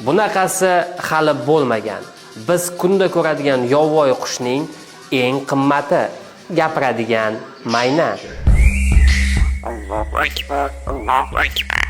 Bunaqasi hali bo'lmagan. Biz kunda ko'radigan yovvoyi qushning eng qimmati, gapiradigan mayna. Allohu akbar, Allohu akbar.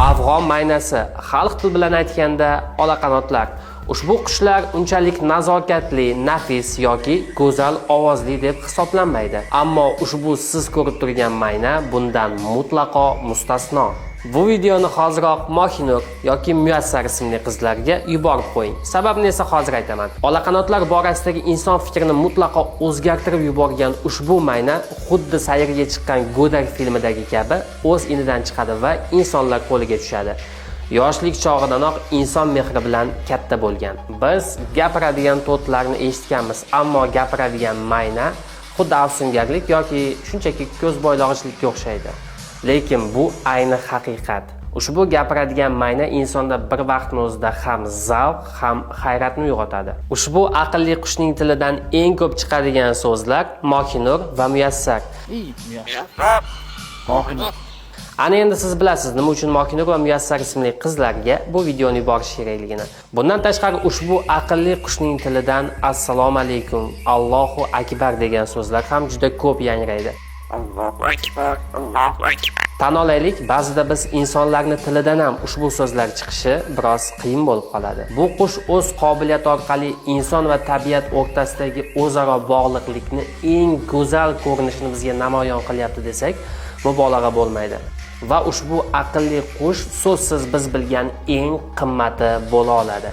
Afg'on maynasi, xalq tili bilan aytganda olaqanotlar. Ushbu qushlar unchalik nazokatli, nafis yoki go'zal ovozli deb hisoblanmaydi. Ammo ushbu siz ko'rib turgan mayna bundan mutlaqo mustasno. Bu videoni hoziroq Mohinur yoki Muyassar ismli qizlarga yuborib qo'ying. Sababini esa hozir aytaman. Olaqanotlar borasidagi inson fikrini mutlaqo o'zgartirib yuborgan ushbu mayna xuddi sayrga chiqqan Go'dak filmidagi kabi o'z inidan chiqadi va insonlar qo'liga tushadi. Yoshlik chog'idanoq inson mehri bilan katta bo'lgan. Biz gapiradigan to'tlarni eshitganmiz, ammo gapiradigan mayna xuddi afsungarlik yoki shunchaki ko'z bo'ylog'ichlikka o'xshaydi. Lekin bu ayni haqiqat. Ushbu gapiradigan mayna insonda bir vaqtning o'zida ham zavq, ham hayratni uyg'otadi. Ushbu aqlli qushning tilidan eng ko'p chiqadigan so'zlar Mohinur va Muyassar. Mohinur. Ana endi siz bilasiz nima uchun Mohinur va Muyassar ismli qizlarga bu videoni yuborish kerakligini. Bundan tashqari ushbu aqlli qushning tilidan assalomu alaykum, Allohu akbar degan so'zlar ham juda ko'p yangraydi. Allohu akbar, Allohu akbar. Tan olaylik, ba'zida biz insonlarning tilidan ham ushbu so'zlar chiqishi biroz qiyin bo'lib qoladi. Bu qush o'z qobiliyati orqali inson va tabiat o'rtasidagi o'zaro bog'liqlikni eng go'zal ko'rinishini bizga namoyon qilyapti desak, mubolag'a bo'lmaydi. Va ushbu aqlli qush so'zsiz biz bilgan eng qimmati bo'la oladi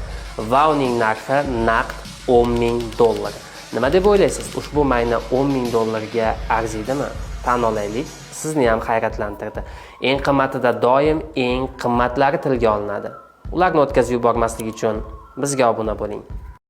va uning narxi naqd $10,000. Nima deb o'ylaysiz? Ushbu mayna $10,000 arziydimi? Tan olaylik, sizni ham hayratlantirdi. Eng qimmatida doim eng qimmatlari tilga olinadi. Ularni o'tkazib yubormaslik uchun bizga obuna bo'ling.